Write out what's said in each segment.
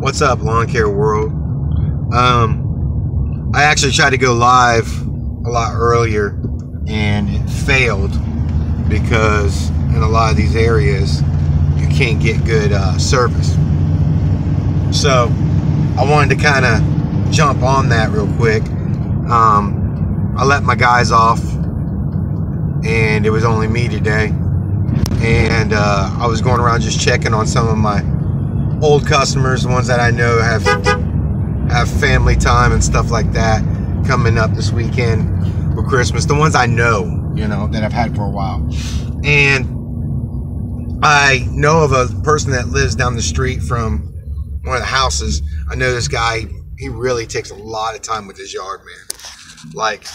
What's up, Lawn Care World? I actually tried to go live a lot earlier and it failed because in a lot of these areas you can't get good service. So I wanted to kind of jump on that real quick. I let my guys off and it was only me today, and I was going around just checking on some of my old customers, the ones that I know have family time and stuff like that coming up this weekend for Christmas, the ones I know, you know, that I've had for a while. And I know of a person that lives down the street from one of the houses. I know this guy, he really takes a lot of time with his yard, man. Like,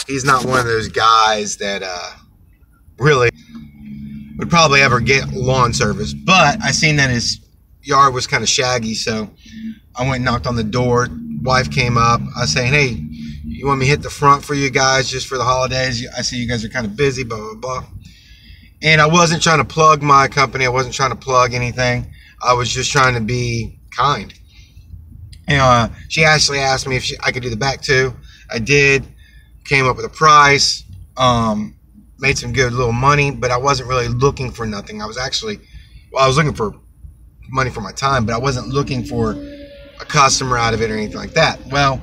he's not one of those guys that really would probably ever get lawn service, but I seen that his yard was kind of shaggy, so I went and knocked on the door. Wife came up. I was saying, hey, you want me to hit the front for you guys just for the holidays? I see you guys are kind of busy, blah, blah, blah. And I wasn't trying to plug my company. I wasn't trying to plug anything. I was just trying to be kind. And she actually asked me if I could do the back too. I did. Came up with a price. Made some good little money, but I wasn't really looking for nothing. I was actually, well, I was looking for money for my time, but I wasn't looking for a customer out of it or anything like that. Well,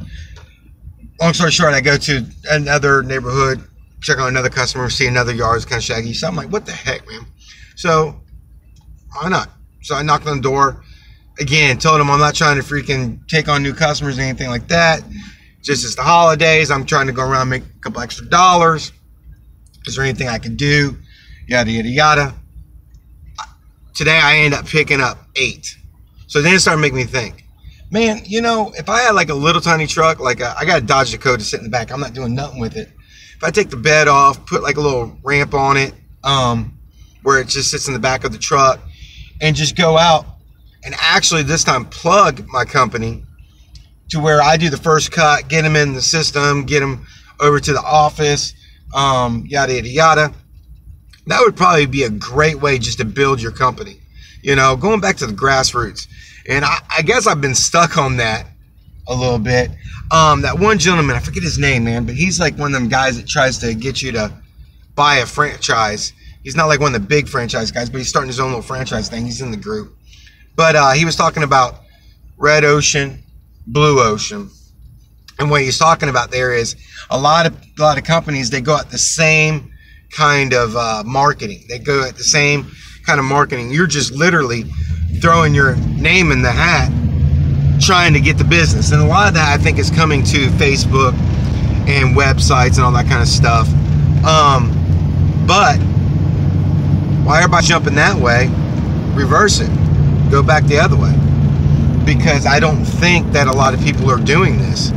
long story short, I go to another neighborhood, check on another customer, see another yard is kind of shaggy. So I'm like, what the heck, man? So why not? So I knocked on the door again, told him I'm not trying to freaking take on new customers or anything like that. Just it's the holidays. I'm trying to go around and make a couple extra dollars. Is there anything I can do? Yada, yada, yada. Today I ended up picking up 8. So then it started making me think, man, you know, if I had like a little tiny truck, like I got a Dodge Dakota sitting in the back, I'm not doing nothing with it. If I take the bed off, put like a little ramp on it, where it just sits in the back of the truck, and just go out and actually this time plug my company to where I do the first cut, get them in the system, get them over to the office, yada, yada, yada. That would probably be a great way just to build your company. You know, going back to the grassroots. And I guess I've been stuck on that a little bit. That one gentleman, I forget his name, man, but he's like one of them guys that tries to get you to buy a franchise. He's not like one of the big franchise guys, but he's starting his own little franchise thing. He's in the group. But he was talking about red ocean, blue ocean. And what he's talking about there is a lot of companies, they go at the same kind of marketing. They go at the same kind of marketing. You're just literally throwing your name in the hat trying to get the business. And a lot of that I think is coming to Facebook and websites and all that kind of stuff. But why everybody jumping that way? Reverse it. Go back the other way. Because I don't think that a lot of people are doing this.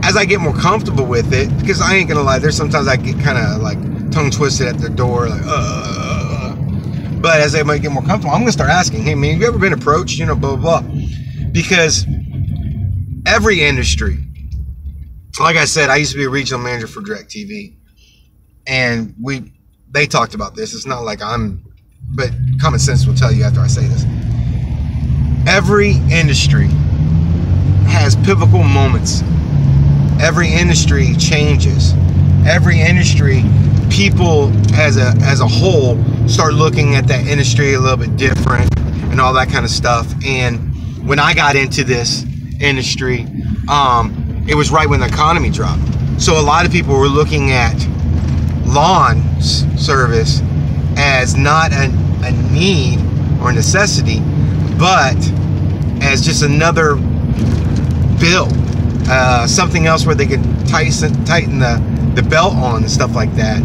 As I get more comfortable with it, because I ain't gonna lie, there's sometimes I get kind of like tongue twisted at the door, like, but as I might get more comfortable, I'm gonna start asking, hey man, have you ever been approached, you know, blah, blah, blah. Because every industry, like I said, I used to be a regional manager for DirecTV, and they talked about this. It's not like but common sense will tell you after I say this. Every industry has pivotal moments. Every industry changes. Every industry, people as a whole start looking at that industry a little bit different and all that kind of stuff. And when I got into this industry, it was right when the economy dropped. So a lot of people were looking at lawn service as not a need or necessity, but as just another bill. Something else where they can tighten the belt on and stuff like that.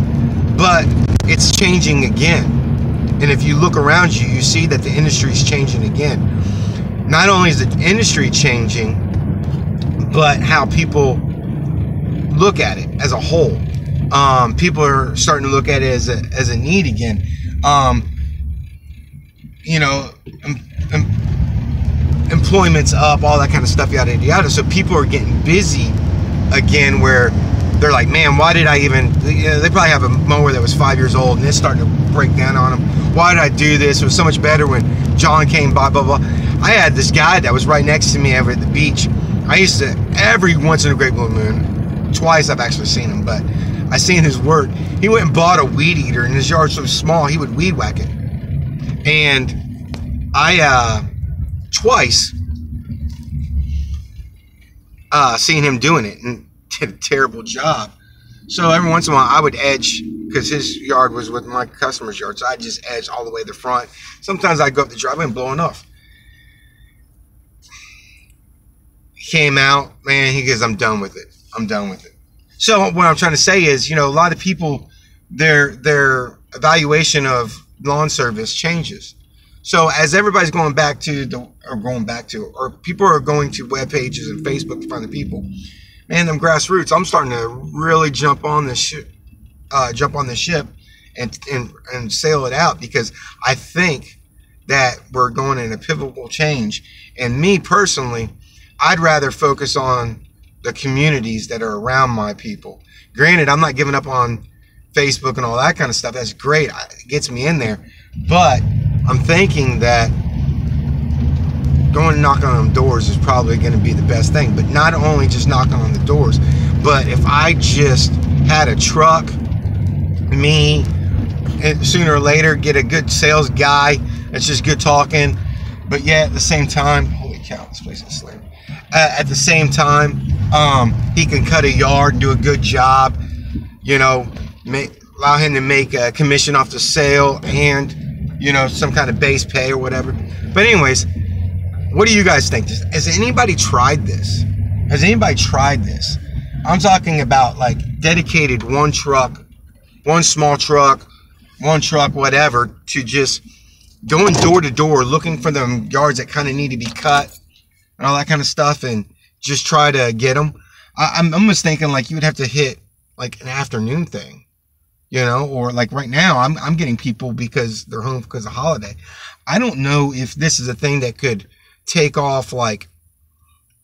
But it's changing again. And if you look around you, you see that the industry is changing again. Not only is the industry changing, but how people look at it as a whole. People are starting to look at it as a need again. You know, employment's up, all that kind of stuff, yada, yada, yada. So people are getting busy again, where they're like, man, why did I even, you know, they probably have a mower that was 5 years old and it's starting to break down on them. Why did I do this? It was so much better when John came by, blah, blah. I had this guy that was right next to me over at the beach. I used to, every once in a great blue moon, twice I've actually seen him, but I seen his work. He went and bought a weed eater, and his yard's so small, he would weed whack it. And I, twice, seen him doing it, and did a terrible job. So every once in a while, I would edge, because his yard was with my customer's yard, so I'd just edge all the way to the front. Sometimes I'd go up the driveway and blow it off. He came out, man, he goes, I'm done with it. I'm done with it. So what I'm trying to say is, you know, a lot of people, their evaluation of lawn service changes. So as everybody's going back to, or people are going to web pages and Facebook to find the people, man, them grassroots, I'm starting to really jump on this ship and sail it out, because I think that we're going in a pivotal change. And me personally, I'd rather focus on the communities that are around my people. Granted, I'm not giving up on Facebook and all that kind of stuff. That's great. It gets me in there. But I'm thinking that going and knocking on them doors is probably going to be the best thing. But not only just knocking on the doors, but if I just had a truck, me, and sooner or later get a good sales guy that's just good talking, but yet at the same time, holy cow, this place is slim. At the same time, he can cut a yard, do a good job, you know, allow him to make a commission off the sale and, you know, some kind of base pay or whatever. But anyways, what do you guys think? Has anybody tried this? Has anybody tried this? I'm talking about like dedicated one truck, one small truck, one truck, whatever, to just going door to door, looking for them yards that kind of need to be cut and all that kind of stuff, and just try to get them. I'm almost thinking like you would have to hit like an afternoon thing, you know, or like right now I'm getting people because they're home because of holiday. I don't know if this is a thing that could take off like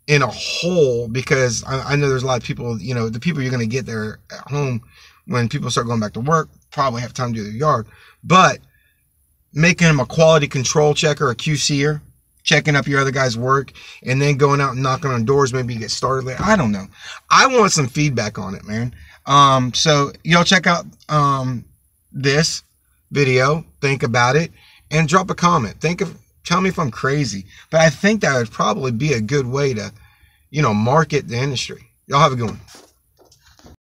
in a whole, because I know there's a lot of people, you know, the people you're going to get there at home when people start going back to work probably have time to do their yard, but making them a quality control checker, a QCer, checking up your other guy's work, and then going out and knocking on doors, maybe you get started later. I don't know. I want some feedback on it, man. So y'all check out this video, think about it, and drop a comment. Tell me if I'm crazy, but I think that would probably be a good way to, you know, market the industry. Y'all have a good one.